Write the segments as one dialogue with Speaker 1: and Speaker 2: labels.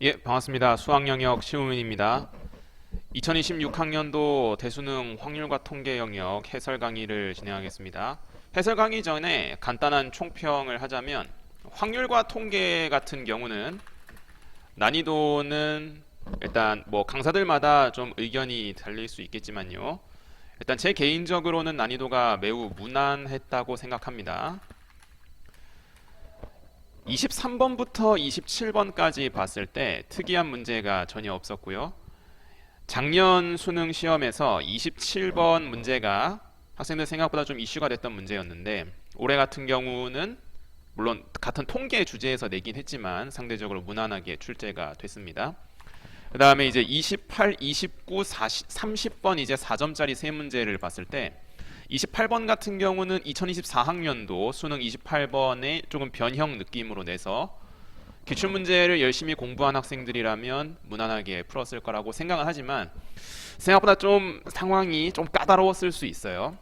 Speaker 1: 예, 반갑습니다. 수학 영역 시우민입니다. 2026학년도 대수능 확률과 통계 영역 해설 강의를 진행하겠습니다. 해설 강의 전에 간단한 총평을 하자면 확률과 통계 같은 경우는 난이도는 일단 뭐 강사들마다 좀 의견이 달릴 수 있겠지만요. 일단 제 개인적으로는 난이도가 매우 무난했다고 생각합니다. 23번부터 27번까지 봤을 때 특이한 문제가 전혀 없었고요. 작년 수능 시험에서 27번 문제가 학생들 생각보다 좀 이슈가 됐던 문제였는데 올해 같은 경우는 물론 같은 통계 주제에서 내긴 했지만 상대적으로 무난하게 출제가 됐습니다. 그 다음에 이제 28, 29, 40, 30번 이제 4점짜리 세 문제를 봤을 때 28번 같은 경우는 2024학년도 수능 28번에 조금 변형 느낌으로 내서 기출문제를 열심히 공부한 학생들이라면 무난하게 풀었을 거라고 생각은 하지만 생각보다 좀 상황이 좀 까다로웠을 수 있어요.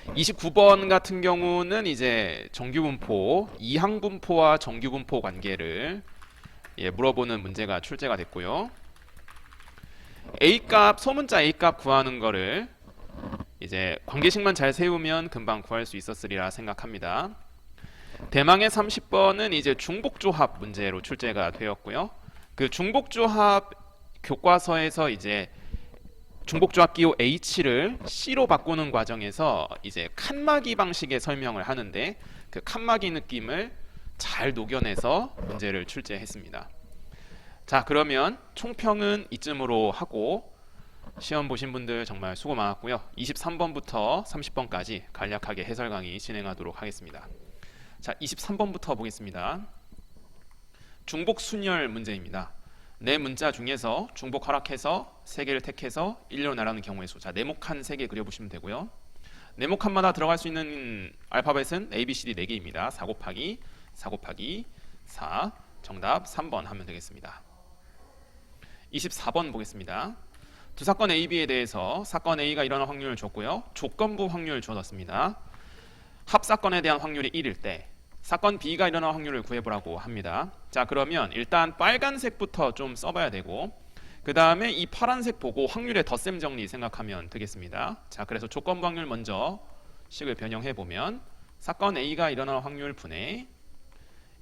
Speaker 1: 29번 같은 경우는 이제 정규분포, 이항분포와 정규분포 관계를 물어보는 문제가 출제가 됐고요. A값, 소문자 A값 구하는 거를 이제 관계식만 잘 세우면 금방 구할 수 있었으리라 생각합니다. 대망의 30번은 이제 중복조합 문제로 출제가 되었고요. 그 중복조합 교과서에서 이제 중복조합 기호 H를 C로 바꾸는 과정에서 이제 칸막이 방식의 설명을 하는데 그 칸막이 느낌을 잘 녹여내서 문제를 출제했습니다. 자, 그러면 총평은 이쯤으로 하고 시험 보신 분들 정말 수고 많았고요. 23번부터 30번까지 간략하게 해설 강의 진행하도록 하겠습니다. 자, 23번부터 보겠습니다. 중복 순열 문제입니다. 네 문자 중에서 중복 허락해서 3개를 택해서 1로 나라는 경우의 수. 자, 네모칸 3개 그려보시면 되고요. 네모칸마다 들어갈 수 있는 알파벳은 A, B, C, D 4개입니다. 4 곱하기 4 곱하기 4. 정답 3번 하면 되겠습니다. 24번 보겠습니다. 두 사건 A, B에 대해서 사건 A가 일어날 확률을 줬고요. 조건부 확률을 주었습니다. 합사건에 대한 확률이 1일 때 사건 B가 일어날 확률을 구해보라고 합니다. 자, 그러면 일단 빨간색부터 좀 써봐야 되고 그 다음에 이 파란색 보고 확률의 덧셈 정리 생각하면 되겠습니다. 자, 그래서 조건부 확률 먼저 식을 변형해보면 사건 A가 일어날 확률 분의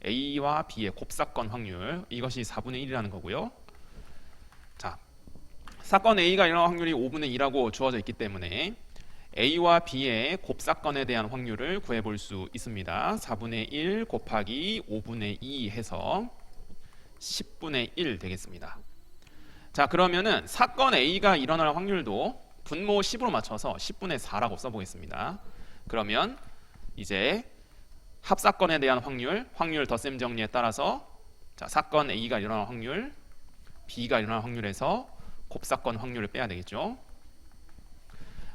Speaker 1: A와 B의 곱사건 확률, 이것이 4분의 1이라는 거고요. 자, 사건 A가 일어날 확률이 5분의 2라고 주어져 있기 때문에 A와 B의 곱사건에 대한 확률을 구해볼 수 있습니다. 4분의 1 곱하기 5분의 2 해서 10분의 1 되겠습니다. 자, 그러면은 사건 A가 일어날 확률도 분모 10으로 맞춰서 10분의 4라고 써보겠습니다. 그러면 이제 합사건에 대한 확률 덧셈 정리에 따라서 자, 사건 A가 일어날 확률, B가 일어날 확률에서 곱사건 확률을 빼야 되겠죠.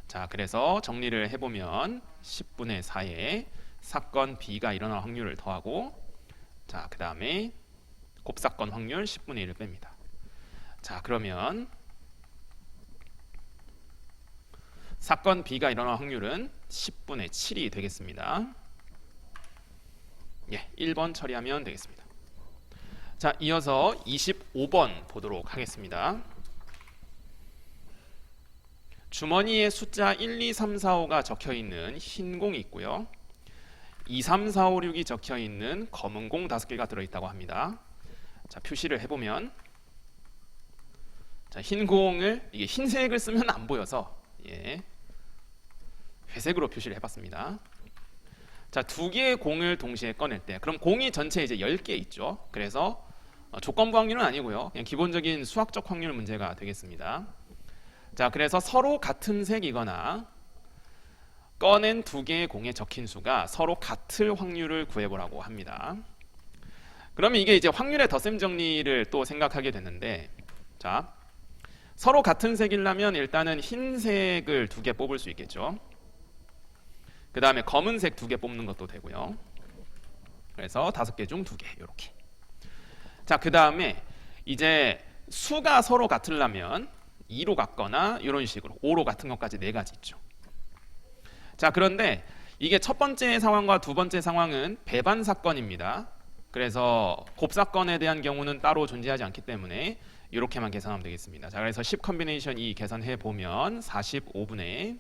Speaker 1: 자, 그래서 정리를 해보면 10분의 4에 사건 B가 일어날 확률을 더하고 자, 그 다음에 곱사건 확률 10분의 1을 뺍니다. 자, 그러면 사건 B가 일어날 확률은 10분의 7이 되겠습니다. 예, 1번 처리하면 되겠습니다. 자, 이어서 25번 보도록 하겠습니다. 주머니에 숫자 1, 2, 3, 4, 5가 적혀있는 흰 공이 있고요. 2, 3, 4, 5, 6이 적혀있는 검은 공 5개가 들어있다고 합니다. 자, 표시를 해보면 자, 흰 공을 이게 흰색을 쓰면 안 보여서 회색으로 표시를 해봤습니다. 자, 2개의 공을 동시에 꺼낼 때 그럼 공이 전체 이제 10개 있죠. 그래서 조건부 확률은 아니고요. 그냥 기본적인 수학적 확률 문제가 되겠습니다. 자, 그래서 서로 같은 색이거나 꺼낸 2개의 공에 적힌 수가 서로 같을 확률을 구해보라고 합니다. 그러면 이게 이제 확률의 덧셈 정리를 또 생각하게 되는데 자, 서로 같은 색이라면 일단은 흰색을 2개 뽑을 수 있겠죠. 그 다음에 검은색 2개 뽑는 것도 되고요. 그래서 5개 중 2개 이렇게. 자, 그 다음에 이제 수가 서로 같으려면 2로 같거나 이런 식으로 5로 같은 것까지 4가지 있죠. 자, 그런데 이게 첫 번째 상황과 두 번째 상황은 배반 사건입니다. 그래서 곱사건에 대한 경우는 따로 존재하지 않기 때문에 이렇게만 계산하면 되겠습니다. 자, 그래서 10 컨비네이션 2 계산해 보면 45분의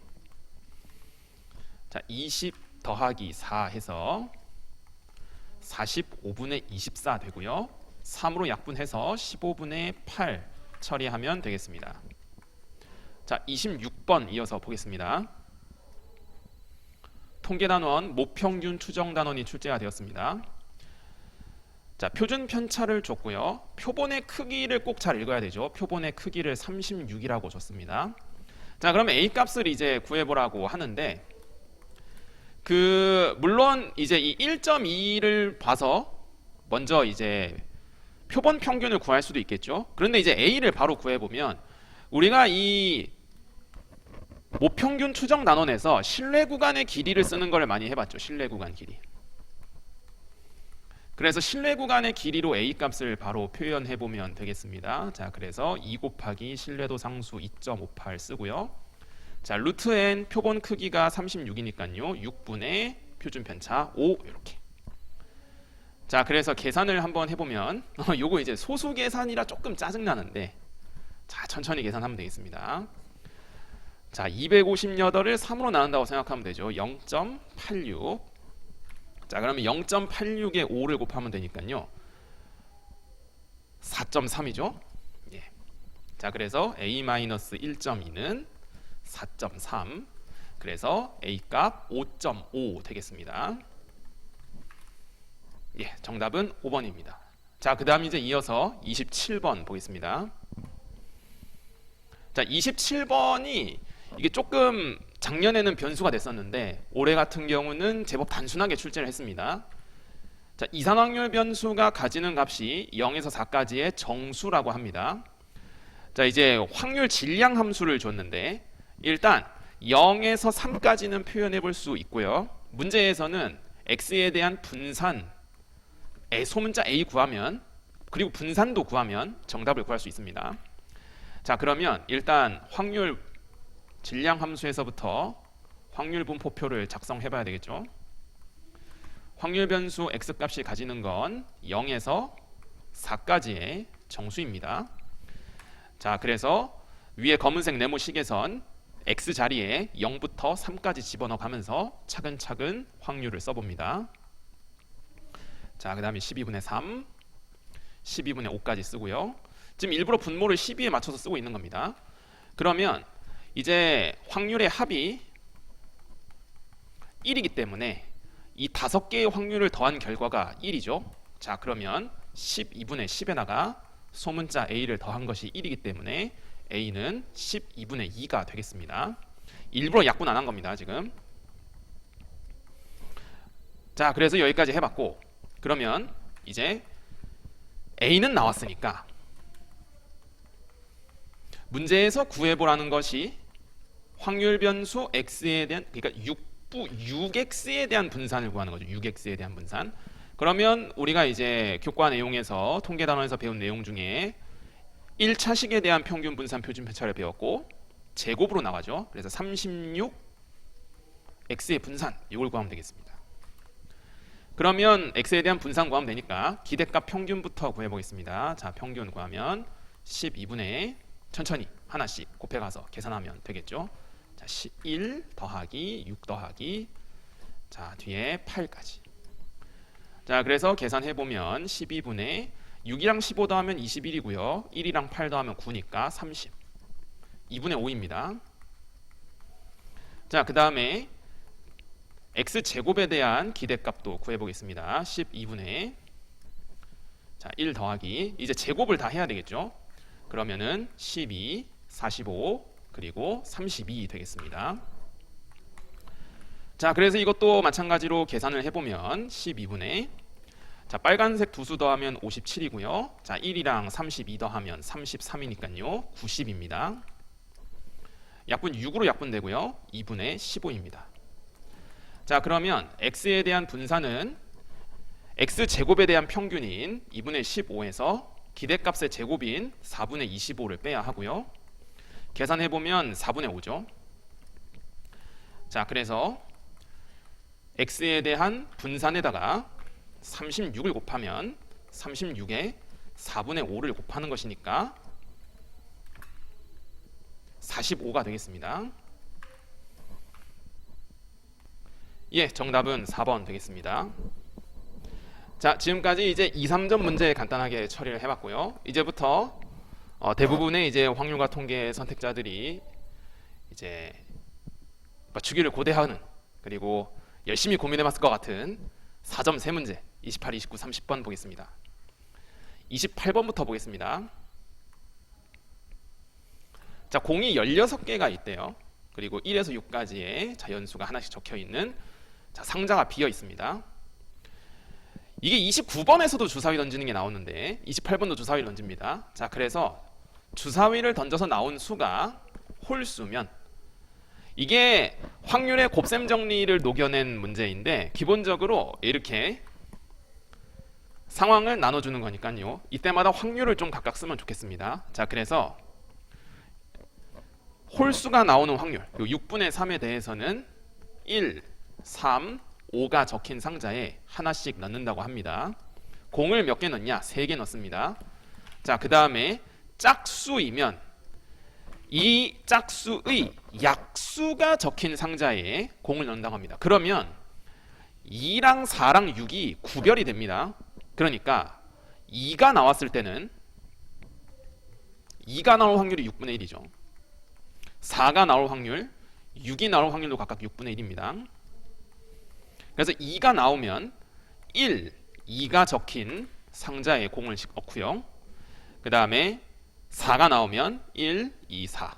Speaker 1: 20 더하기 4 해서 45분의 24 되고요. 3으로 약분해서 15분의 8 처리하면 되겠습니다. 자, 26번 이어서 보겠습니다. 통계단원 모평균 추정단원이 출제가 되었습니다. 자, 표준 편차를 줬고요. 표본의 크기를 꼭 잘 읽어야 되죠. 표본의 크기를 36이라고 줬습니다. 자, 그러면 A 값을 이제 구해보라고 하는데 물론 이제 이 1.2를 봐서 먼저 이제 표본 평균을 구할 수도 있겠죠. 그런데 이제 A를 바로 구해보면 우리가 이 모평균 추정 단원에서 신뢰 구간의 길이를 쓰는 걸 많이 해봤죠. 신뢰 구간 길이. 그래서 신뢰 구간의 길이로 A 값을 바로 표현해 보면 되겠습니다. 자, 그래서 2 곱하기 신뢰도 상수 2.58 쓰고요. 자, 루트 n 표본 크기가 36이니까요. 6분의 표준 편차 5 이렇게. 자, 그래서 계산을 한번 해보면 요거 이제 소수 계산이라 조금 짜증나는데 자, 천천히 계산하면 되겠습니다. 자, 258을 3으로 나눈다고 생각하면 되죠. 0.86. 자, 그러면 0.86에 5를 곱하면 되니까요. 4.3이죠. 예. 자, 그래서 A-1.2는 4.3. 그래서 A 값 5.5 되겠습니다. 예, 정답은 5번입니다. 자, 그다음 이제 이어서 27번 보겠습니다. 자, 27번이 이게 조금 작년에는 변수가 됐었는데 올해 같은 경우는 제법 단순하게 출제를 했습니다. 자, 이산확률 변수가 가지는 값이 0에서 4까지의 정수라고 합니다. 자, 이제 확률 질량 함수를 줬는데 일단 0에서 3까지는 표현해 볼 수 있고요. 문제에서는 x에 대한 분산의 소문자 a 구하면 그리고 분산도 구하면 정답을 구할 수 있습니다. 자, 그러면 일단 확률 질량 함수에서부터 확률 분포표를 작성해 봐야 되겠죠. 확률 변수 x 값이 가지는 건 0에서 4까지의 정수입니다. 자, 그래서 위에 검은색 네모식에선 x 자리에 0부터 3까지 집어넣어 가면서 차근차근 확률을 써봅니다. 자, 그 다음에 12분의 3, 12분의 5까지 쓰고요. 지금 일부러 분모를 12에 맞춰서 쓰고 있는 겁니다. 그러면 이제 확률의 합이 1이기 때문에 이 5개의 확률을 더한 결과가 1이죠. 자, 그러면 12분의 10에다가 소문자 a를 더한 것이 1이기 때문에 a는 12분의 2가 되겠습니다. 일부러 약분 안 한 겁니다, 지금. 자, 그래서 여기까지 해봤고 그러면 이제 a는 나왔으니까 문제에서 구해보라는 것이 확률 변수 x에 대한, 그러니까 6x에 대한 분산을 구하는 거죠. 6x에 대한 분산. 그러면 우리가 이제 교과 내용에서 통계 단원에서 배운 내용 중에 1차식에 대한 평균 분산 표준 편차를 배웠고 제곱으로 나가죠. 그래서 36x의 분산 이걸 구하면 되겠습니다. 그러면 x에 대한 분산 구하면 되니까 기대값 평균부터 구해보겠습니다. 자, 평균 구하면 12분의 천천히 하나씩 곱해가서 계산하면 되겠죠. 자, 1 더하기 6 더하기 자 뒤에 8까지. 자, 그래서 계산해보면 12분의 6이랑 15 더하면 21이고요. 1이랑 8 더하면 9니까 30. 2분의 5입니다. 자, 그 다음에 x제곱에 대한 기대값도 구해보겠습니다. 12분의 자, 1 더하기 이제 제곱을 다 해야 되겠죠. 그러면은 12, 45 그리고 32 되겠습니다. 자, 그래서 이것도 마찬가지로 계산을 해보면 12분의 자, 빨간색 두 수 더하면 57이고요. 자, 1이랑 32 더하면 33이니까요. 90입니다. 약분 6으로 약분되고요. 2분의 15입니다. 자, 그러면 x에 대한 분산은 x제곱에 대한 평균인 2분의 15에서 기대값의 제곱인 4분의 25를 빼야 하고요. 계산해보면 4분의 5죠. 자, 그래서 x에 대한 분산에다가 36을 곱하면 36에 4분의 5를 곱하는 것이니까 45가 되겠습니다. 예, 정답은 4번 되겠습니다. 자, 지금까지 이제 2, 3점 문제 간단하게 처리를 해봤고요. 이제부터 대부분의 이제 확률과 통계 선택자들이 이제 맞추기를 고대하는, 그리고 열심히 고민해봤을 것 같은 4점 3문제 28, 29, 30번 보겠습니다. 28번부터 보겠습니다. 자, 공이 16개가 있대요. 그리고 1에서 6까지의 자연수가 하나씩 적혀있는 상자가 비어 있습니다. 이게 29번에서도 주사위 던지는 게 나오는데 28번도 주사위를 던집니다. 자, 그래서 주사위를 던져서 나온 수가 홀수면, 이게 확률의 곱셈 정리를 녹여낸 문제인데 기본적으로 이렇게 상황을 나눠주는 거니까요. 이때마다 확률을 좀 각각 쓰면 좋겠습니다. 자, 그래서 홀수가 나오는 확률, 6분의 3에 대해서는 1, 3, 5가 적힌 상자에 하나씩 넣는다고 합니다. 공을 몇 개 넣냐? 3개 넣습니다. 자, 그 다음에 짝수이면 이 짝수의 약수가 적힌 상자에 공을 넣는다고 합니다. 그러면 2랑 4랑 6이 구별이 됩니다. 그러니까 2가 나왔을 때는 2가 나올 확률이 6분의 1이죠. 4가 나올 확률, 6이 나올 확률도 각각 6분의 1입니다. 그래서 2가 나오면 1, 2가 적힌 상자에 공을 넣고요. 그 다음에 4가 나오면 1, 2, 4.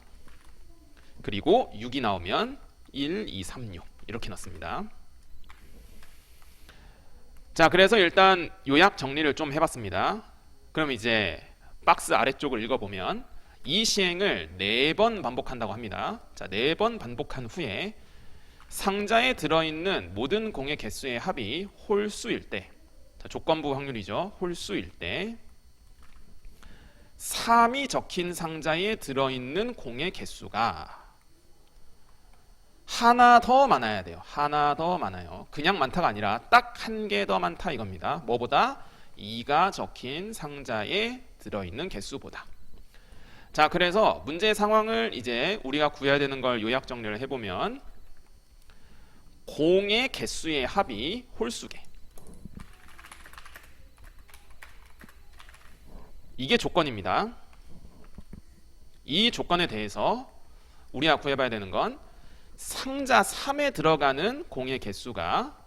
Speaker 1: 그리고 6이 나오면 1, 2, 3, 6 이렇게 넣습니다. 자, 그래서 일단 요약 정리를 좀 해봤습니다. 그럼 이제 박스 아래쪽을 읽어보면 이 시행을 4번 반복한다고 합니다. 자, 4번 반복한 후에 상자에 들어있는 모든 공의 개수의 합이 홀수일 때, 자, 조건부 확률이죠. 홀수일 때 3이 적힌 상자에 들어있는 공의 개수가 하나 더 많아야 돼요. 하나 더 많아요. 그냥 많다가 아니라 딱 한 개 더 많다 이겁니다. 뭐보다? 2가 적힌 상자에 들어있는 개수보다. 자, 그래서 문제 상황을 이제 우리가 구해야 되는 걸 요약 정리를 해보면 공의 개수의 합이 홀수개, 이게 조건입니다. 이 조건에 대해서 우리가 구해봐야 되는 건 상자 3에 들어가는 공의 개수가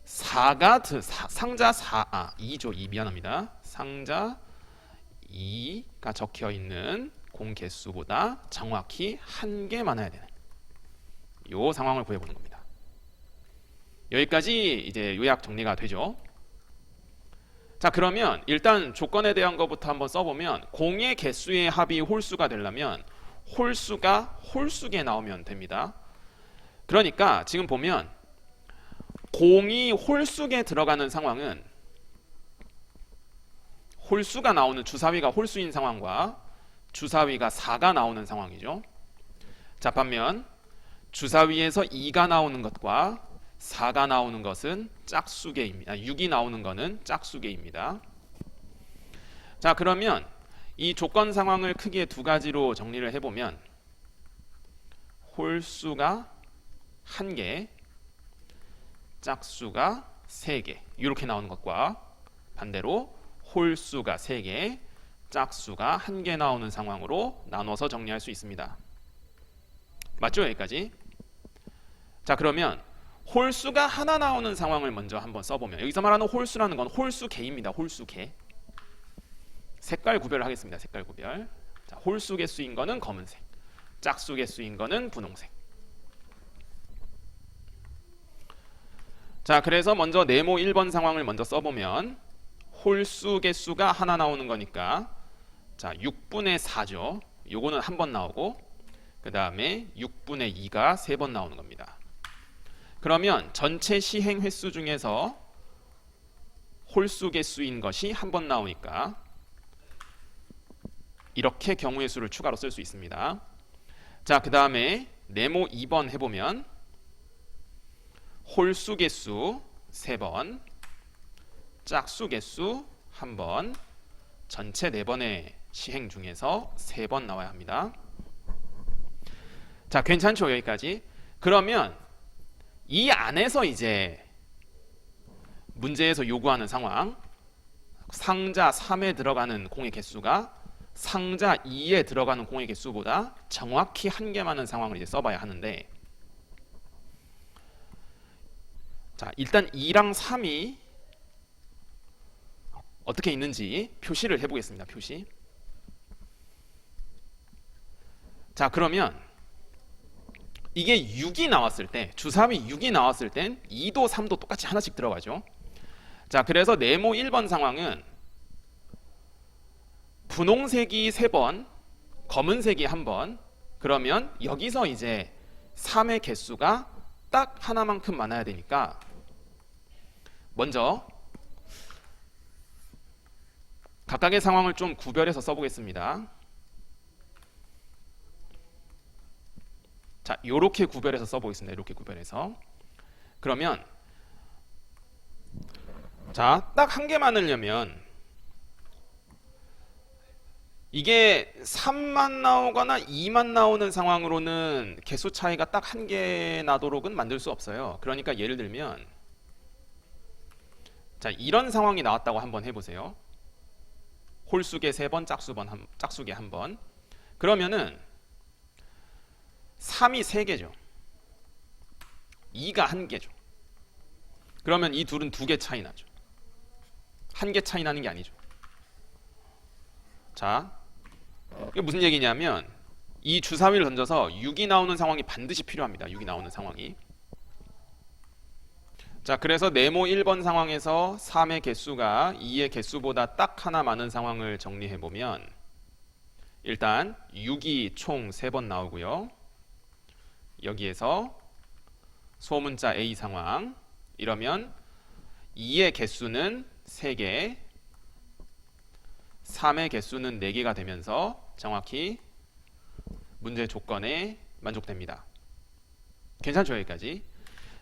Speaker 1: 상자 2죠. 2 미안합니다. 상자 2가 적혀 있는 공 개수보다 정확히 한 개 많아야 되는 요 상황을 구해보는 겁니다. 여기까지 이제 요약 정리가 되죠. 자, 그러면 일단 조건에 대한 것부터 한번 써보면 공의 개수의 합이 홀수가 되려면 홀수가 홀수개 나오면 됩니다. 그러니까 지금 보면 공이 홀수개 들어가는 상황은 홀수가 나오는, 주사위가 홀수인 상황과 주사위가 4가 나오는 상황이죠. 자, 반면 주사위에서 2가 나오는 것과 4가 나오는 것은 짝수개입니다. 6이 나오는 것은 짝수개입니다. 자, 그러면 이 조건 상황을 크게 두 가지로 정리를 해보면 홀수가 1개, 짝수가 3개 이렇게 나오는 것과 반대로 홀수가 3개, 짝수가 1개 나오는 상황으로 나눠서 정리할 수 있습니다. 맞죠? 여기까지? 자, 그러면 홀수가 하나 나오는 상황을 먼저 한번 써보면, 여기서 말하는 홀수라는 건 홀수개입니다. 홀수개. 색깔 구별을 하겠습니다. 색깔 구별. 자, 홀수개수인 거는 검은색, 짝수개수인 거는 분홍색. 자, 그래서 먼저 네모 1번 상황을 먼저 써보면 홀수 개수가 하나 나오는 거니까 자, 6분의 4죠. 요거는 한 번 나오고 그 다음에 6분의 2가 3번 나오는 겁니다. 그러면 전체 시행 횟수 중에서 홀수 개수인 것이 한 번 나오니까 이렇게 경우의 수를 추가로 쓸 수 있습니다. 자, 그 다음에 네모 2번 해보면 홀수 개수 3번, 짝수 개수 1번, 전체 4번의 시행 중에서 3번 나와야 합니다. 자, 괜찮죠? 여기까지. 그러면 이 안에서 이제 문제에서 요구하는 상황, 상자 3에 들어가는 공의 개수가 상자 2에 들어가는 공의 개수보다 정확히 한 개 많은 상황을 이제 써봐야 하는데, 자, 일단 2랑 3이 어떻게 있는지 표시를 해보겠습니다. 표시. 자, 그러면 이게 6이 나왔을 때, 주사위 6이 나왔을 땐 2도 3도 똑같이 하나씩 들어가죠. 자, 그래서 네모 1번 상황은 분홍색이 3번, 검은색이 1번, 그러면 여기서 이제 3의 개수가 딱 하나만큼 많아야 되니까 먼저 각각의 상황을 좀 구별해서 써보겠습니다. 자, 요렇게 구별해서 써보겠습니다. 이렇게 구별해서. 그러면 자, 딱 한 개만 넣으려면 이게 3만 나오거나 2만 나오는 상황으로는 개수 차이가 딱 한 개 나도록은 만들 수 없어요. 그러니까 예를 들면 자, 이런 상황이 나왔다고 한번 해보세요. 홀수계 3번, 짝수계 1번. 그러면은 3이 3개죠. 2가 1개죠. 그러면 이 둘은 2개 차이 나죠. 1개 차이 나는 게 아니죠. 자, 이게 무슨 얘기냐면 이 주사위를 던져서 6이 나오는 상황이 반드시 필요합니다. 6이 나오는 상황이. 자, 그래서 네모 1번 상황에서 3의 개수가 2의 개수보다 딱 하나 많은 상황을 정리해 보면 일단 6이 총 3번 나오고요. 여기에서 소문자 A 상황, 이러면 2의 개수는 3개, 3의 개수는 4개가 되면서 정확히 문제 조건에 만족됩니다. 괜찮죠? 여기까지.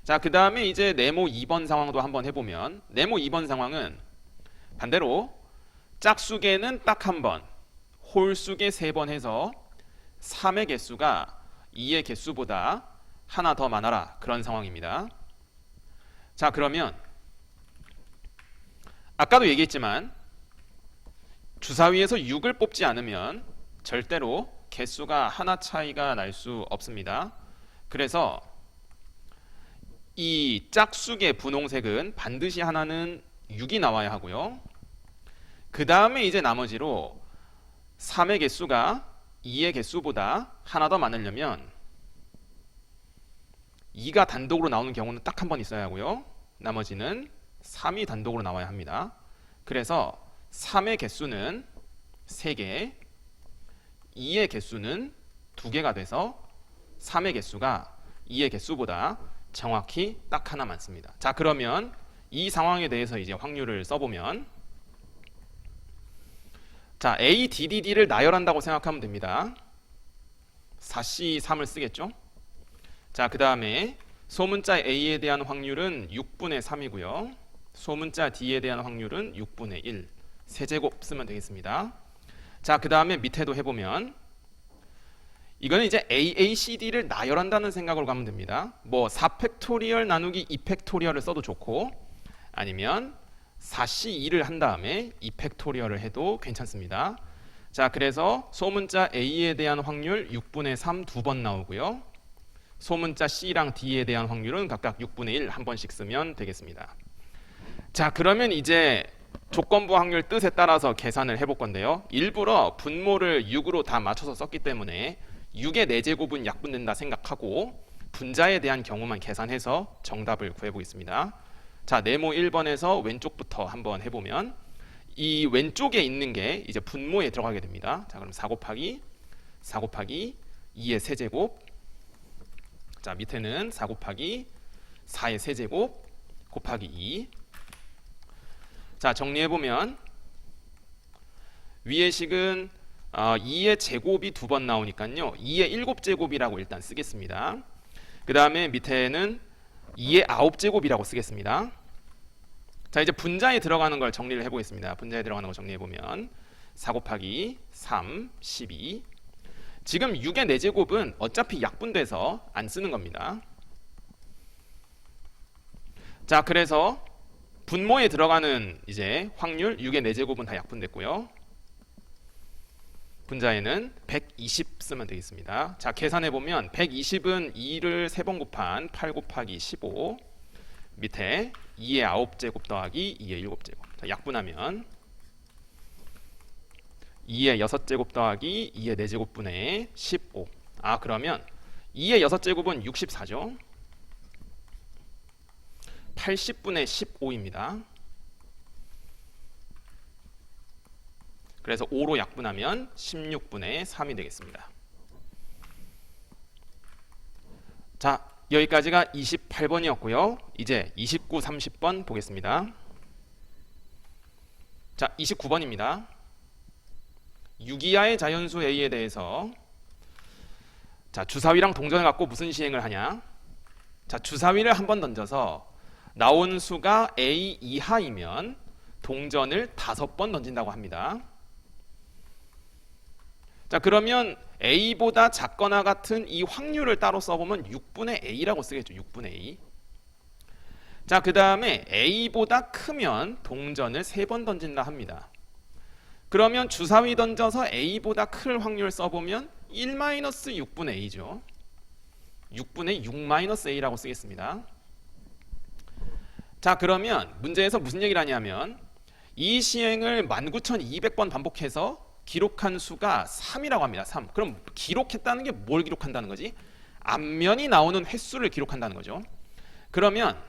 Speaker 1: 자, 그 다음에 이제 네모 2번 상황도 한번 해보면 네모 2번 상황은 반대로 짝수계는 딱 한 번, 홀수계 3번 해서 3의 개수가 2의 개수보다 하나 더 많아라, 그런 상황입니다. 자, 그러면 아까도 얘기했지만 주사위에서 6을 뽑지 않으면 절대로 개수가 하나 차이가 날 수 없습니다. 그래서 이 짝수계 분홍색은 반드시 하나는 6이 나와야 하고요. 그 다음에 이제 나머지로 3의 개수가 2의 개수보다 하나 더 많으려면 2가 단독으로 나오는 경우는 딱 한 번 있어야 하고요. 나머지는 3이 단독으로 나와야 합니다. 그래서 3의 개수는 3개, 2의 개수는 2개가 돼서 3의 개수가 2의 개수보다 정확히 딱 하나 많습니다. 자, 그러면 이 상황에 대해서 이제 확률을 써보면 자, A, D, D, D를 나열한다고 생각하면 됩니다. 4C, 3을 쓰겠죠? 자, 그 다음에 소문자 A에 대한 확률은 6분의 3이고요. 소문자 D에 대한 확률은 6분의 1. 세제곱 쓰면 되겠습니다. 자, 그 다음에 밑에도 해보면 이거는 이제 AACD를 나열한다는 생각으로 가면 됩니다. 뭐 4팩토리얼 나누기 2팩토리얼을 써도 좋고 아니면 4C2를 한 다음에 2팩토리얼을 해도 괜찮습니다. 자, 그래서 소문자 A에 대한 확률 6분의 3 2번 나오고요. 소문자 C랑 D에 대한 확률은 각각 6분의 1 한 번씩 쓰면 되겠습니다. 자, 그러면 이제 조건부 확률 뜻에 따라서 계산을 해볼 건데요. 일부러 분모를 6으로 다 맞춰서 썼기 때문에 6의 4제곱은 약분된다 생각하고 분자에 대한 경우만 계산해서 정답을 구해보겠습니다. 자, 네모 1번에서 왼쪽부터 한번 해보면 이 왼쪽에 있는 게 이제 분모에 들어가게 됩니다. 자, 그럼 4 곱하기 2의 세제곱, 자, 밑에는 4 곱하기 4의 세제곱 곱하기 2. 자, 정리해보면 위의 식은 2의 제곱이 2번 나오니까요. 2의 7제곱이라고 일단 쓰겠습니다. 그 다음에 밑에는 2의 9제곱이라고 쓰겠습니다. 자, 이제 분자에 들어가는 걸 정리를 해보겠습니다. 분자에 들어가는 걸 정리해보면 4 곱하기 3, 12. 지금 6의 4제곱은 어차피 약분돼서 안 쓰는 겁니다. 자, 그래서 분모에 들어가는 이제 확률 6의 4제곱은 다 약분됐고요. 분자에는 120 쓰면 되겠습니다. 자, 계산해보면 120은 2를 3번 곱한 8 곱하기 15 밑에 2의 9제곱 더하기 2의 7제곱. 자, 약분하면 2의 6제곱 더하기 2의 4제곱분의 15. 아, 그러면 2의 6제곱은 64죠. 80분의 15입니다. 그래서 5로 약분하면 16분의 3이 되겠습니다. 자, 여기까지가 28번이었고요. 이제 29, 30번 보겠습니다. 자, 29번입니다. 6 이하의 자연수 A에 대해서 자, 주사위랑 동전을 갖고 무슨 시행을 하냐? 자, 주사위를 한번 던져서 나온 수가 A 이하이면 동전을 5번 던진다고 합니다. 자, 그러면 A보다 작거나 같은 이 확률을 따로 써보면 6분의 A라고 쓰겠죠. 6분의 A. 자, 그 다음에 A보다 크면 동전을 3번 던진다 합니다. 그러면 주사위 던져서 A보다 클 확률 써보면 1-6분의 A죠. 6분의 6-A라고 쓰겠습니다. 자, 그러면 문제에서 무슨 얘기를 하냐면 이 시행을 19,200번 반복해서 기록한 수가 3이라고 합니다. 3. 그럼 기록했다는 게 뭘 기록한다는 거지? 앞면이 나오는 횟수를 기록한다는 거죠. 그러면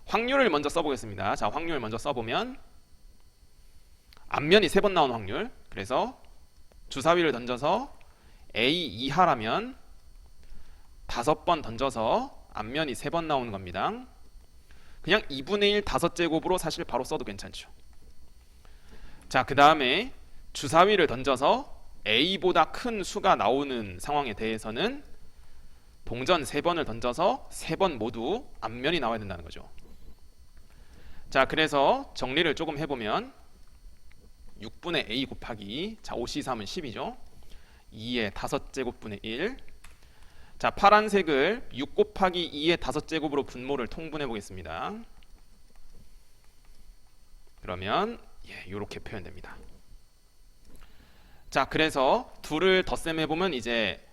Speaker 1: 확률을 먼저 써보겠습니다. 자, 확률을 먼저 써보면 앞면이 3번 나오는 확률. 그래서 주사위를 던져서 A 이하라면 5번 던져서 앞면이 3번 나오는 겁니다. 그냥 2분의 1 5제곱으로 사실 바로 써도 괜찮죠. 자, 그 다음에 주사위를 던져서 A보다 큰 수가 나오는 상황에 대해서는 동전 3번을 던져서 3번 모두 앞면이 나와야 된다는 거죠. 자, 그래서 정리를 조금 해보면 6분의 A 곱하기 자, 5C3은 10이죠. 2의 5제곱분의 1. 자, 파란색을 6 곱하기 2의 5제곱으로 분모를 통분해 보겠습니다. 그러면 이렇게 표현됩니다. 자, 그래서 둘을 덧셈해 보면 이제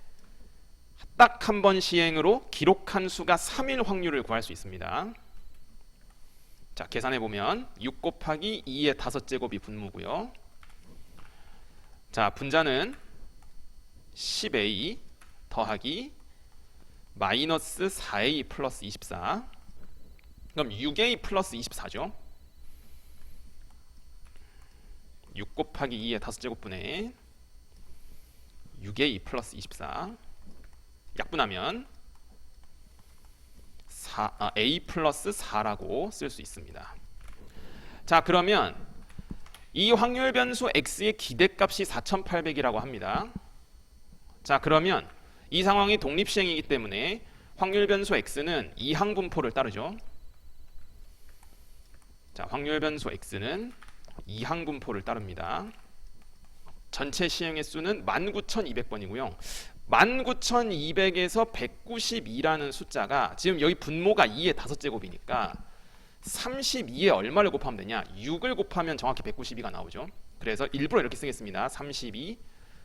Speaker 1: 딱 한 번 시행으로 기록한 수가 3일 확률을 구할 수 있습니다. 자, 계산해 보면 6 곱하기 2의 5제곱이 분모고요. 자, 분자는 10A 더하기 마이너스 4A 플러스 24. 그럼 6A 플러스 24죠. 6 곱하기 2의 5제곱분의 6A 플러스 24. 약분하면 A 플러스 4라고 쓸 수 있습니다. 자, 그러면 이 확률 변수 X의 기대값이 4800이라고 합니다. 자, 그러면 이 상황이 독립시행이기 때문에 확률 변수 X는 이항분포를 따르죠. 자, 확률 변수 X는 이항분포를 따릅니다. 전체 시행의 수는 19,200번이고요. 19,200에서 192라는 숫자가 지금 여기 분모가 2의 5제곱이니까 32에 얼마를 곱하면 되냐? 6을 곱하면 정확히 192가 나오죠. 그래서 일부러 이렇게 쓰겠습니다. 32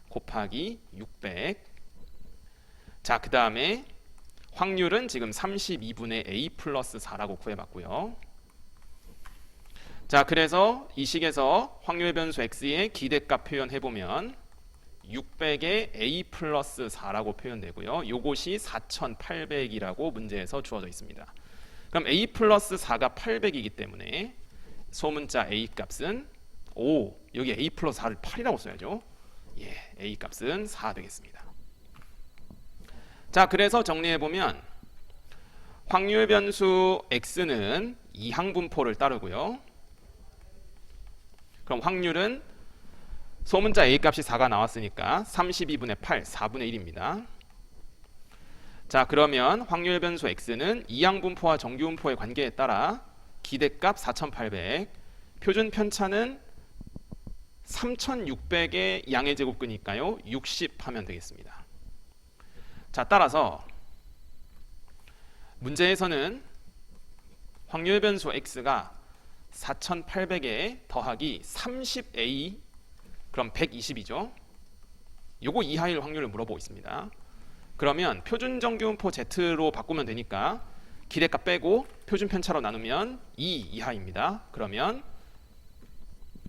Speaker 1: 곱하기 600. 자, 그 다음에 확률은 지금 32분의 A 플러스 4라고 구해봤고요. 자, 그래서 이 식에서 확률 변수 X의 기대값 표현해보면 600에 A 플러스 4라고 표현되고요. 요것이 4800이라고 문제에서 주어져 있습니다. 그럼 A 플러스 4가 800이기 때문에 소문자 A 값은 여기 A 플러스 4를 8이라고 써야죠. A 값은 4 되겠습니다. 자, 그래서 정리해보면 확률 변수 X는 이항분포를 따르고요. 그럼 확률은 소문자 A 값이 4가 나왔으니까 32분의 8, 4분의 1입니다. 자, 그러면 확률 변수 X는 이항분포와 정규분포의 관계에 따라 기대값 4800, 표준 편차는 3600의 양의 제곱근이니까요 60 하면 되겠습니다. 자, 따라서 문제에서는 확률 변수 x가 4800에 더하기 30a 그럼 120이죠. 요거 이하일 확률을 물어보고 있습니다. 그러면 표준 정규분포 z로 바꾸면 되니까 기대값 빼고 표준 편차로 나누면 2 이하입니다. 그러면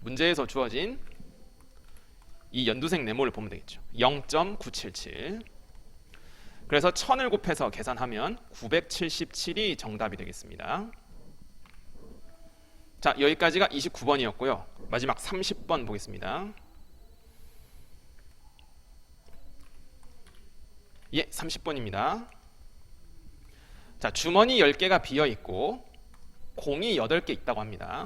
Speaker 1: 문제에서 주어진 이 연두색 네모를 보면 되겠죠. 0.977. 그래서 1000을 곱해서 계산하면 977이 정답이 되겠습니다. 자, 여기까지가 29번이었고요. 마지막 30번 보겠습니다. 예, 30번입니다. 자, 주머니 10개가 비어있고 공이 8개 있다고 합니다.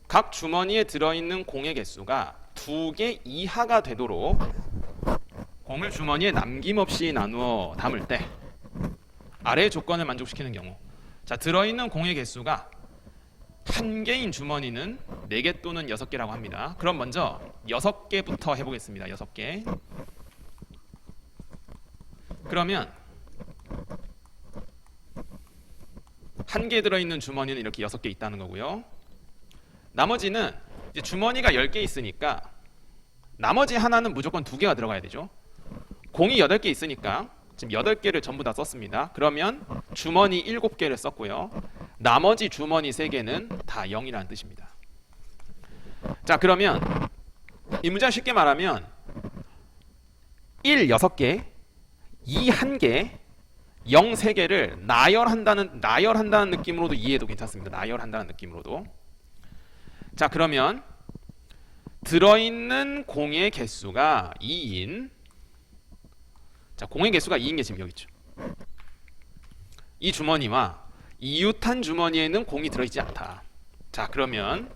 Speaker 1: 각 주머니에 들어있는 공의 개수가 2개 이하가 되도록 공을 주머니에 남김없이 나누어 담을 때 아래의 조건을 만족시키는 경우, 자, 들어있는 공의 개수가 1개인 주머니는 4개 또는 6개라고 합니다. 그럼 먼저 6개부터 해보겠습니다. 6개. 그러면 1개 들어있는 주머니는 이렇게 6개 있다는 거고요. 나머지는 이제 주머니가 10개 있으니까 나머지 하나는 무조건 2개가 들어가야 되죠. 공이 8개 있으니까 지금 8개를 전부 다 썼습니다. 그러면 주머니 7개를 썼고요. 나머지 주머니 3개는 다 0이라는 뜻입니다. 자, 그러면 이 문제를 쉽게 말하면 1 6개, 2 1개, 0 3개를 나열한다는 느낌으로도 이해해도 괜찮습니다. 나열한다는 느낌으로도. 자, 그러면 들어있는 공의 개수가 2인, 자, 공의 개수가 2인 게 지금 여기 있죠. 이 주머니와 이웃한 주머니에는 공이 들어있지 않다. 자, 그러면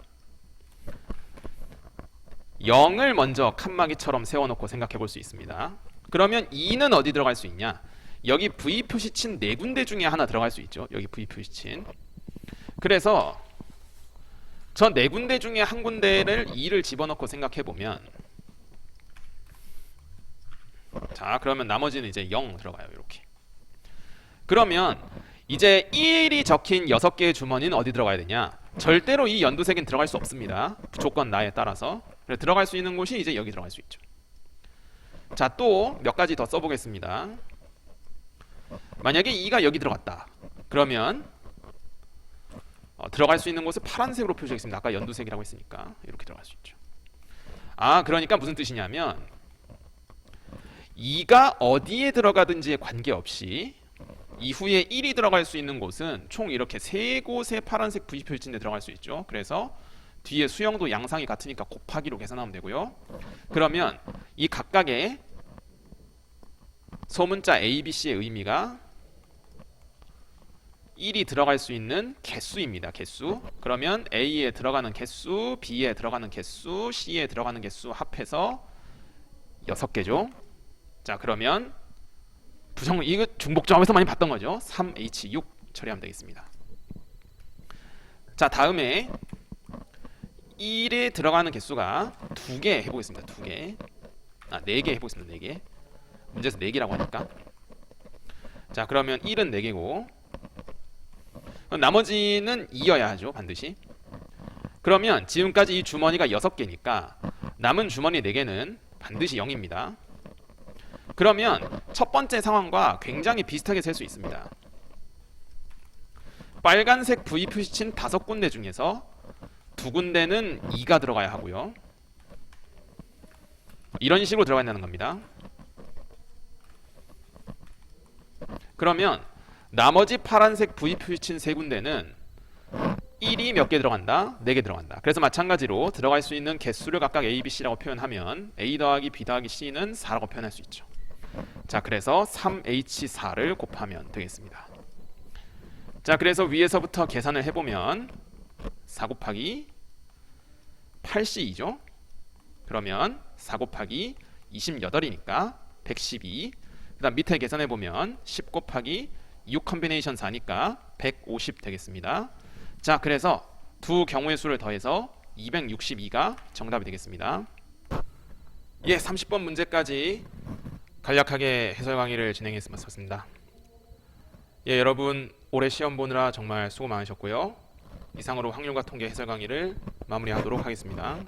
Speaker 1: 0을 먼저 칸막이처럼 세워놓고 생각해 볼 수 있습니다. 그러면 2는 어디 들어갈 수 있냐? 여기 V 표시친 4군데 중에 하나 들어갈 수 있죠. 여기 V 표시친. 그래서 저 4군데 중에 한 군데를 2를 집어넣고 생각해 보면, 자, 그러면 나머지는 이제 0 들어가요. 이렇게. 그러면 이제 1이 적힌 6개의 주머니는 어디 들어가야 되냐? 절대로 이 연두색은 들어갈 수 없습니다. 조건 나에 따라서. 그래서 들어갈 수 있는 곳이 이제 여기 들어갈 수 있죠. 자, 또 몇 가지 더 써보겠습니다. 만약에 2가 여기 들어갔다. 그러면 들어갈 수 있는 곳을 파란색으로 표시하겠습니다. 아까 연두색이라고 했으니까 이렇게 들어갈 수 있죠. 아, 그러니까 무슨 뜻이냐면 2가 어디에 들어가든지에 관계없이 이후에 1이 들어갈 수 있는 곳은 총 이렇게 3곳의 파란색 V 표시된 데 들어갈 수 있죠. 그래서 뒤에 수형도 양상이 같으니까 곱하기로 계산하면 되고요. 그러면 이 각각의 소문자 A, B, C의 의미가 1이 들어갈 수 있는 개수입니다. 개수. 그러면 A에 들어가는 개수, B에 들어가는 개수, C에 들어가는 개수 합해서 6개죠. 자, 그러면 이거 중복점에서 많이 봤던 거죠. 3H6 처리하면 되겠습니다. 자, 다음에 1에 들어가는 개수가 2개 해보겠습니다. 2개. 4개 해보겠습니다. 4개. 문제에서 4개라고 하니까. 자, 그러면 1은 4개고 나머지는 2여야 하죠. 반드시. 그러면 지금까지 이 주머니가 6개니까 남은 주머니 4개는 반드시 0입니다. 그러면 첫 번째 상황과 굉장히 비슷하게 셀 수 있습니다. 빨간색 V 표시친 5군데 중에서 2군데는 2가 들어가야 하고요. 이런 식으로 들어가 있는 겁니다. 그러면 나머지 파란색 V 표시친 3군데는 1이 몇 개 들어간다? 4개 들어간다. 그래서 마찬가지로 들어갈 수 있는 개수를 각각 A, B, C라고 표현하면 A 더하기 B 더하기 C는 4라고 표현할 수 있죠. 자, 그래서 3H4를 곱하면 되겠습니다. 자, 그래서 위에서부터 계산을 해보면 4 곱하기 8C이죠. 그러면 4 곱하기 28이니까 112. 그 다음 밑에 계산해보면 10 곱하기 6 컨비네이션 4니까 150 되겠습니다. 자, 그래서 두 경우의 수를 더해서 262가 정답이 되겠습니다. 예, 30번 문제까지 간략하게 해설 강의를 진행했습니다. 예, 여러분 올해 시험 보느라 정말 수고 많으셨고요. 이상으로 확률과 통계 해설 강의를 마무리하도록 하겠습니다.